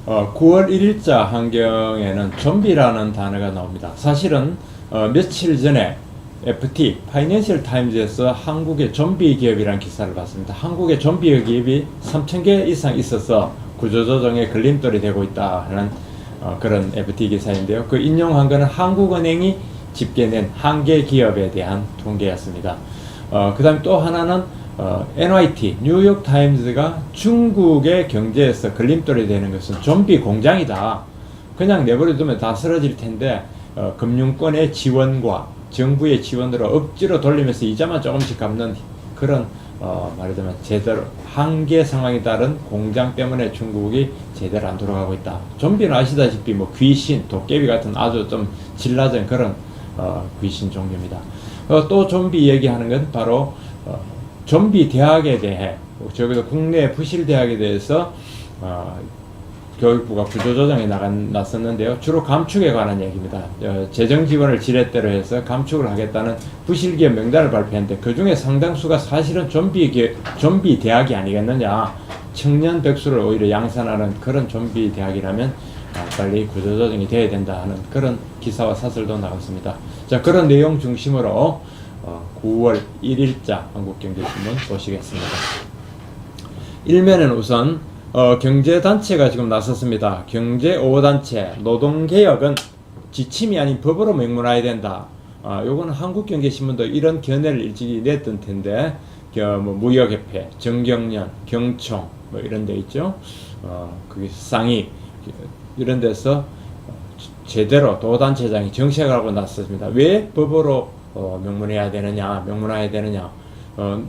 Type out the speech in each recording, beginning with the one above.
9월 1일자 환경에는 좀비라는 단어가 나옵니다. 사실은 며칠 전에 FT, 파이낸셜 타임즈에서 한국의 좀비 기업이라는 기사를 봤습니다. 한국의 좀비 기업이 3,000개 이상 있어서 구조조정에 걸림돌이 되고 있다 하는 그런 FT 기사인데요. 그 인용한 것은 한국은행이 집계낸 한 개 기업에 대한 통계였습니다. 그 다음에 또 하나는 NYT, 뉴욕 타임즈가 중국의 경제에서 걸림돌이 되는 것은 좀비 공장이다. 그냥 내버려 두면 다 쓰러질 텐데 금융권의 지원과 정부의 지원으로 억지로 돌리면서 이자만 조금씩 갚는 그런 말하자면 제대로 한계 상황에 따른 공장 때문에 중국이 제대로 안 돌아가고 있다. 좀비는 아시다시피 뭐 귀신, 도깨비 같은 아주 좀 질 낮은 그런 귀신 종류입니다. 또 좀비 얘기하는 건 바로 좀비 대학에 대해, 적어도 국내 부실 대학에 대해서 교육부가 구조조정에 나섰는데요. 주로 감축에 관한 얘기입니다. 재정 지원을 지렛대로 해서 감축을 하겠다는 부실 기업 명단을 발표했는데 그 중에 상당수가 사실은 좀비 대학이 아니겠느냐. 청년 백수를 오히려 양산하는 그런 좀비 대학이라면 빨리 구조조정이 돼야 된다 하는 그런 기사와 사설도 나왔습니다. 자, 그런 내용 중심으로 9월 1일자 한국경제신문 보시겠습니다. 일면에는 우선 경제단체가 지금 나섰습니다. 경제5단체 노동개혁은 지침이 아닌 법으로 명문화해야 된다. 요거는 한국경제신문도 이런 견해를 일찍이 냈던 텐데 뭐 무역협회, 정경련, 경총 뭐 이런 데 있죠. 그게 상위 이런 데서 제대로 도단체장이 정책을 하고 나섰습니다. 왜 법으로 명문화해야 되느냐.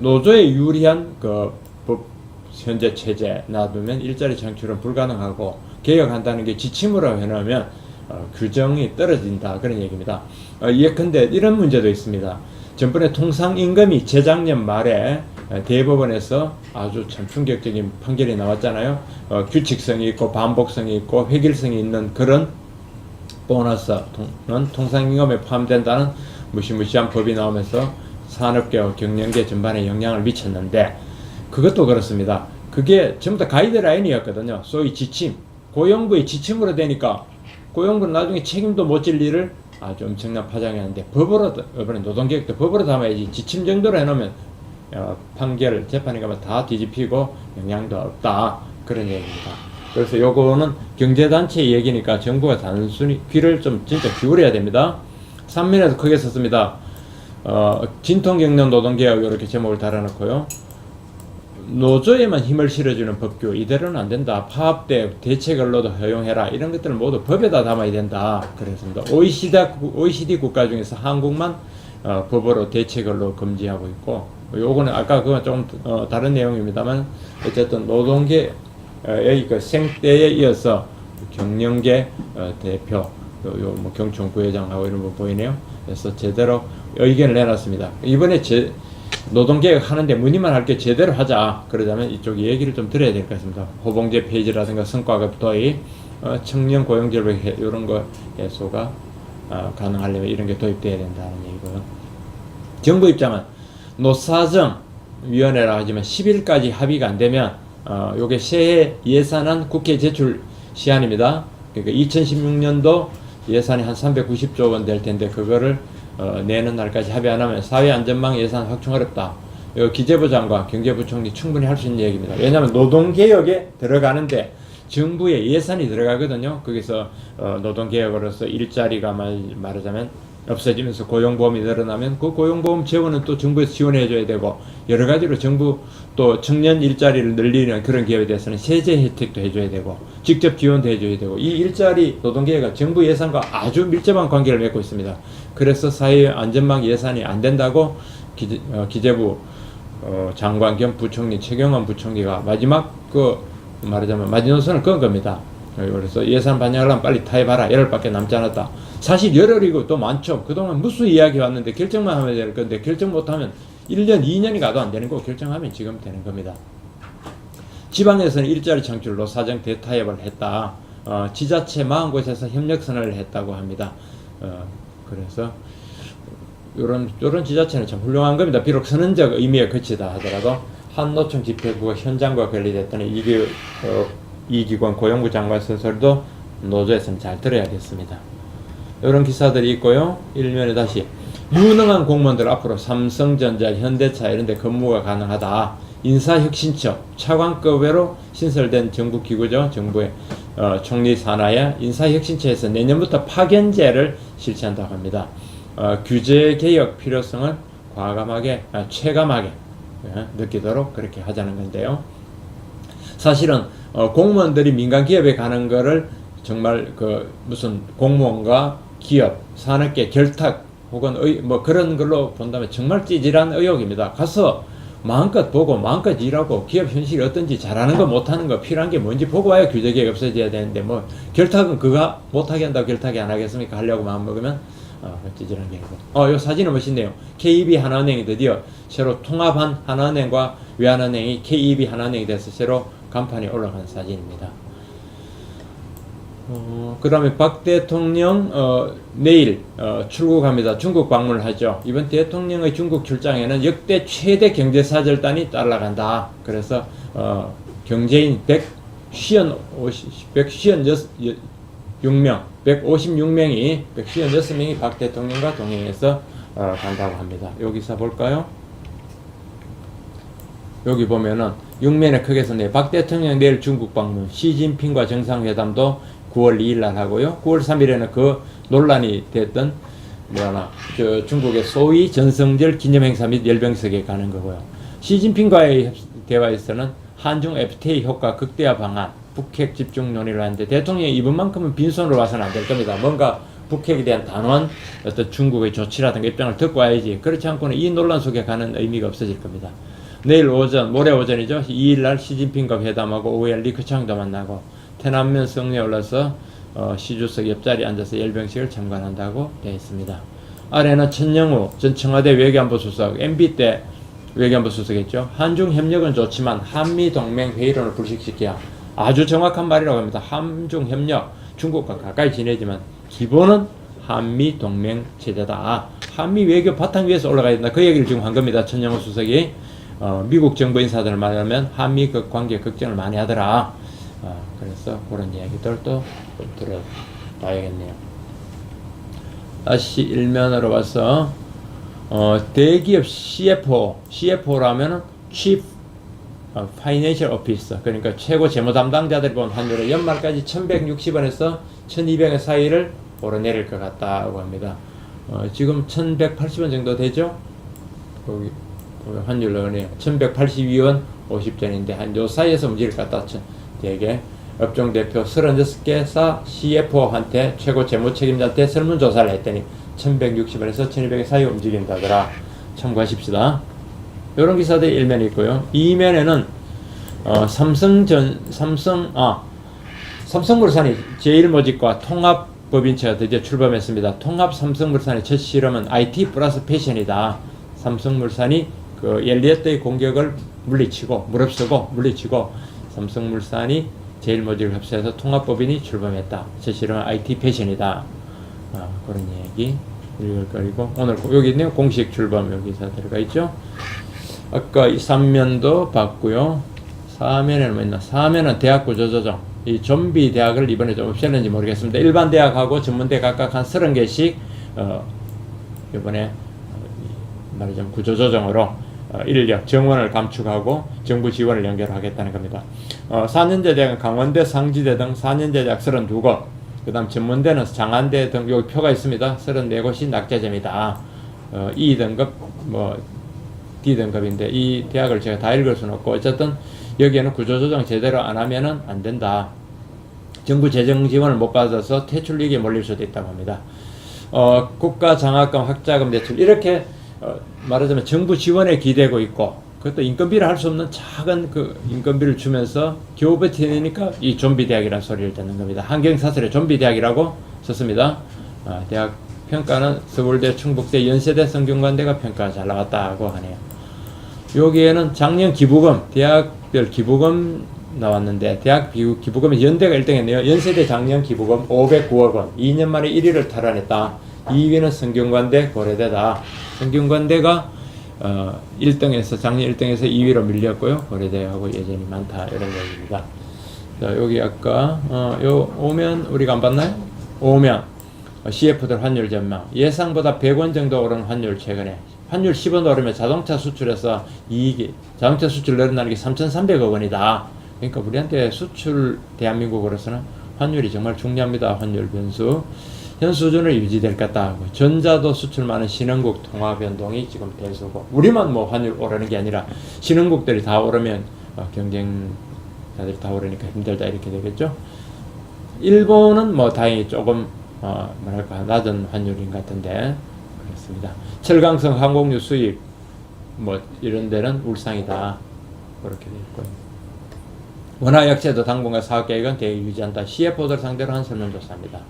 노조에 유리한 그 법 현재 체제 놔두면 일자리 창출은 불가능하고 개혁한다는 게 지침으로 해놓으면 규정이 떨어진다 그런 얘기입니다. 예컨대 이런 문제도 있습니다. 전번에 통상임금이 재작년 말에 대법원에서 아주 참 충격적인 판결이 나왔잖아요. 규칙성이 있고 반복성이 있고 획일성이 있는 그런 보너스는 통상임금에 포함된다는 무시무시한 법이 나오면서 산업계와 경영계 전반에 영향을 미쳤는데 그것도 그렇습니다. 그게 전부 다 가이드라인이었거든요. 소위 지침, 고용부의 지침으로 되니까 고용부는 나중에 책임도 못 질 일을 아주 엄청난 파장이었는데 법으로, 이번에 노동개혁도 법으로 담아야지 지침 정도로 해놓으면 판결 재판에 가면 다 뒤집히고 영향도 없다 그런 얘기입니다. 그래서 요거는 경제단체 얘기니까 정부가 단순히 귀를 좀 진짜 기울여야 됩니다. 3면에서 크게 썼습니다. 진통경련 노동개혁 이렇게 제목을 달아놓고요. 노조에만 힘을 실어주는 법규 이대로는 안 된다. 파업대 대체근로도 허용해라. 이런 것들을 모두 법에다 담아야 된다. 그랬습니다. OECD 국가 중에서 한국만 법으로 대체근로 금지하고 있고 요거는 아까 그건 좀 다른 내용입니다만 어쨌든 노동계의 그 생때에 이어서 경영계 대표 요 뭐 경총 부회장하고 이런 거 보이네요. 그래서 제대로 의견을 내놨습니다. 이번에 노동개혁 하는데 문의만 할 게 제대로 하자. 그러자면 이쪽 얘기를 좀 들어야 될 것 같습니다. 호봉제 페이지라든가 성과급 도입, 청년 고용절벽 이런 거 해소가 가능하려면 이런 게 도입돼야 된다는 얘기고요. 정부 입장은 노사정위원회라 하지만 10일까지 합의가 안 되면 요게 새해 예산안 국회 제출 시한입니다. 그러니까 2016년도 예산이 한 390조 원 될 텐데 그거를 내는 날까지 합의 안 하면 사회안전망 예산 확충 어렵다. 기재부 장관, 경제부총리 충분히 할 수 있는 얘기입니다. 왜냐하면 노동개혁에 들어가는데 정부의 예산이 들어가거든요. 거기서 노동개혁으로서 일자리가 말하자면 없어지면서 고용보험이 늘어나면 그 고용보험 재원은 또 정부에서 지원해줘야 되고 여러 가지로 정부 또 청년 일자리를 늘리는 그런 기업에 대해서는 세제 혜택도 해줘야 되고 직접 지원도 해줘야 되고 이 일자리 노동개혁은 정부 예산과 아주 밀접한 관계를 맺고 있습니다. 그래서 사회안전망 예산이 안 된다고 기재부 장관 겸 부총리 최경환 부총리가 마지막 말하자면 마지노선을 그은 겁니다. 그래서 예산 반영하려면 빨리 타협하라. 열흘밖에 남지 않았다. 사실 열흘이고 또 많죠. 그동안 무수 이야기 왔는데 결정만 하면 될 건데 결정 못하면 1년, 2년이 가도 안 되는 거고 결정하면 지금 되는 겁니다. 지방에서는 일자리 창출로 사정 대타협을 했다. 지자체 40곳에서 협력선언을 했다고 합니다. 그래서 요런 지자체는 참 훌륭한 겁니다. 비록 선언적 의미에 그치다 하더라도 한노총 집회부가 현장과 관리됐더니 이 기관 고용부 장관 선설도 노조에서는 잘 들어야겠습니다. 이런 기사들이 있고요. 일면에 다시 유능한 공무원들 앞으로 삼성전자, 현대차 이런 데 근무가 가능하다. 인사혁신처 차관급으로 신설된 정부기구죠. 정부의 총리 산하의 인사혁신처에서 내년부터 파견제를 실시한다고 합니다. 규제개혁 필요성을 과감하게 체감하게 느끼도록 그렇게 하자는 건데요. 사실은 공무원들이 민간 기업에 가는 거를 정말 무슨 공무원과 기업, 산업계 결탁 혹은 뭐 그런 걸로 본다면 정말 찌질한 의혹입니다. 가서 마음껏 보고 마음껏 일하고 기업 현실이 어떤지 잘하는 거 못하는 거 필요한 게 뭔지 보고 와야 규제개혁 없어져야 되는데 뭐 결탁은 그거 못하게 한다고 결탁이 안 하겠습니까? 하려고 마음먹으면 찌질한 게 아니고. 요 사진은 멋있네요. KB 하나은행이 드디어 새로 통합한 하나은행과 외환은행이 KB 하나은행이 돼서 새로 간판에 올라간 사진입니다. 그 다음에 박 대통령 내일 출국합니다. 중국 방문을 하죠. 이번 대통령의 중국 출장에는 역대 최대 경제사절단이 따라간다. 그래서 경제인 156명이 박 대통령과 동행해서 간다고 합니다. 여기서 볼까요? 여기 보면은 육면에 크게 썼네요. 박 대통령 내일 중국 방문, 시진핑과 정상회담도 9월 2일 날 하고요. 9월 3일에는 그 논란이 됐던 중국의 소위 전성절 기념행사 및 열병석에 가는 거고요. 시진핑과의 대화에서는 한중 FTA 효과 극대화 방안, 북핵 집중 논의를 하는데 대통령이 이번만큼은 빈손으로 와서는 안 될 겁니다. 뭔가 북핵에 대한 단호한 어떤 중국의 조치라든가 입장을 듣고 와야지. 그렇지 않고는 이 논란 속에 가는 의미가 없어질 겁니다. 내일 오전, 모레 오전이죠. 2일 날 시진핑과 회담하고 오후에 리크창도 만나고 태남면 성리에 올라서 시 주석 옆자리에 앉아서 열병식을 참관한다고 되어 있습니다. 아래는 천영우 전 청와대 외교안보 수석, MB 때 외교안보 수석했죠. 한중 협력은 좋지만 한미 동맹 회의론을 불식시켜야. 아주 정확한 말이라고 합니다. 한중 협력, 중국과 가까이 지내지만 기본은 한미 동맹 체제다. 한미 외교 바탕 위에서 올라가야 된다. 그 얘기를 지금 한 겁니다. 천영우 수석이 미국 정부 인사들을 만나면 한미 그 관계 걱정을 많이 하더라. 그래서 그런 이야기들도 들어봐야겠네요. 다시 일면으로 와서 대기업 CFO라면은 Chief Financial Officer, 그러니까 최고 재무 담당자들이 본 환율을 연말까지 1160원에서 1200원 사이를 오르내릴 것 같다고 합니다. 지금 1180원 정도 되죠? 거기 환율로 은행 1182원 50전인데 한 요 사이에서 움직일 것 같다. 되게 업종 대표 36개사 CFO한테 최고 재무 책임자한테 설문조사를 했더니 1160원에서 1200원 사이 움직인다더라. 참고하십시다. 이런 기사들이 일면에 있고요. 이면에는 삼성물산이 제1모직과 통합법인체가 드디어 출범했습니다. 통합 삼성물산의 첫 실험은 IT 플러스 패션이다. 삼성물산이 그 엘리엇의 공격을 무릅쓰고 물리치고 삼성물산이 제일모직을 합세해서 통합법인이 출범했다. 첫 실험은 IT 패션이다. 그런 얘기 읽을 거리고 오늘 여기 있네요. 공식 출범 여기서 들어가 있죠. 아까 3면도 봤고요. 4면에는 뭐 있나? 4면은 대학 구조조정. 이 좀비 대학을 이번에 좀 없애는지 모르겠습니다. 일반 대학하고 전문대 각각 한 30개씩 이번에 말하자면 구조조정으로 인력, 정원을 감축하고 정부 지원을 연결하겠다는 겁니다. 4년제 대학은 강원대, 상지대 등 4년제 대학 32곳, 그 다음 전문대는 장안대 등 여기 표가 있습니다. 34곳이 낙제점이다. E등급, D등급인데 이 대학을 제가 다 읽을 수는 없고 어쨌든 여기에는 구조조정 제대로 안 하면은 안 된다. 정부 재정 지원을 못 받아서 퇴출위기에 몰릴 수도 있다고 합니다. 국가 장학금, 학자금 대출 이렇게 말하자면 정부 지원에 기대고 있고 그것도 인건비를 할 수 없는 작은 그 인건비를 주면서 겨우 버티니까 이 좀비 대학이라는 소리를 듣는 겁니다. 한경사설에 좀비 대학이라고 썼습니다. 대학 평가는 서울대, 충북대, 연세대, 성균관대가 평가가 잘 나왔다고 하네요. 여기에는 작년 기부금, 대학별 기부금 나왔는데 대학 기부금이 연대가 1등 했네요. 연세대 작년 기부금 509억 원, 2년 만에 1위를 탈환했다. 2위는 성균관대, 고려대다. 성균관대가 1등에서 작년 1등에서 2위로 밀렸고요. 고려대하고 여전히 많다 이런 얘기입니다. 자, 여기 아까 요 오면 우리가 안 봤나요? 오면 CF들 환율 전망 예상보다 100원 정도 오른 환율 최근에 환율 10원 오르면 자동차 수출에서 이익이 자동차 수출 늘어나는 게 3,300억 원이다. 그러니까 우리한테 수출 대한민국으로서는 환율이 정말 중요합니다. 환율 변수 현 수준을 유지될 것 같다. 전자도 수출 많은 신흥국 통화 변동이 지금 대수고 우리만 뭐 환율 오르는 게 아니라 신흥국들이 다 오르면 경쟁자들이 다 오르니까 힘들다 이렇게 되겠죠. 일본은 뭐 다행히 조금 뭐랄까 낮은 환율인 것 같은데 그렇습니다. 철강성 항공유 수입 뭐 이런 데는 울상이다 그렇게 되어 있고요. 원화 약세도 당분간 사업 계획은 대기 유지한다. CFO들 상대로 한 설문조사입니다.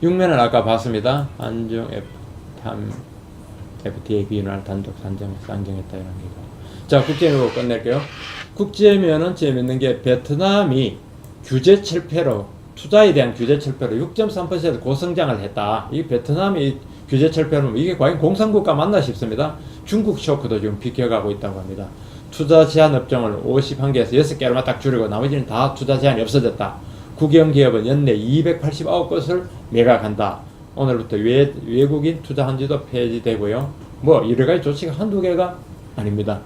6면은 아까 봤습니다. 안중 FTA 비준을 단독 상정했다 이런 거. 자, 국제면으로 끝낼게요. 국제면은 재밌는 게 베트남이 규제 철폐로 투자에 대한 규제 철폐로 6.3% 고성장을 했다. 이 베트남이 규제 철폐는 이게 과연 공산국가 맞나 싶습니다. 중국 쇼크도 지금 비켜가고 있다고 합니다. 투자 제한 업종을 51개에서 6개로만 딱 줄이고 나머지는 다 투자 제한이 없어졌다. 국영기업은 연내 289곳을 매각한다. 오늘부터 외국인 투자 한지도 폐지되고요. 뭐 여러가지 조치가 한두 개가 아닙니다.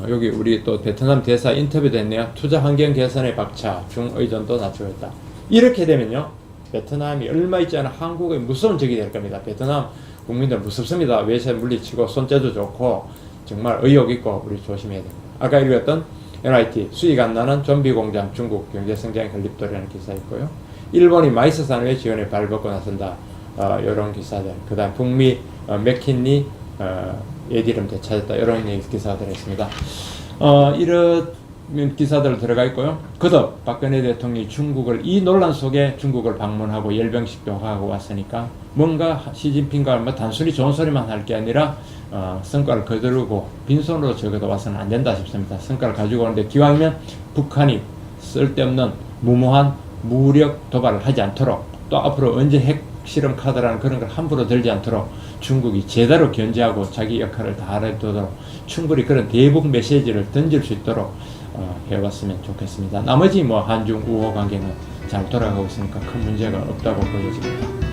여기 우리 또 베트남 대사 인터뷰도 했네요. 투자 환경 개선에 박차, 중의존도 낮추겠다. 이렇게 되면요, 베트남이 얼마 있지 않은 한국의 무서운 적이 될 겁니다. 베트남 국민들 무섭습니다. 외세 물리치고 손재주 좋고 정말 의욕 있고 우리 조심해야 됩니다. 아까 읽었던 NIT 수익 안 나는 좀비 공장 중국 경제 성장에 건립도라는 기사 있고요. 일본이 마이스 산업의 지원에 발벗고 나선다. 이런 기사들. 그다음 북미 맥킨리 예디름 되찾았다. 이런 기사들 했습니다. 이런 기사들 들어가 있고요. 그도 박근혜 대통령이 이 논란 속에 중국을 방문하고 열병식도 하고 왔으니까 뭔가 시진핑과 뭐 단순히 좋은 소리만 할 게 아니라 성과를 거두고 빈손으로 적어도 와서는 안 된다 싶습니다. 성과를 가지고 오는데 기왕이면 북한이 쓸데없는 무모한 무력 도발을 하지 않도록 또 앞으로 언제 핵실험 카드라는 그런 걸 함부로 들지 않도록 중국이 제대로 견제하고 자기 역할을 다 알아두도록 충분히 그런 대북 메시지를 던질 수 있도록 해왔으면 좋겠습니다. 나머지 뭐 한중 우호 관계는 잘 돌아가고 있으니까 큰 문제가 없다고 보여집니다.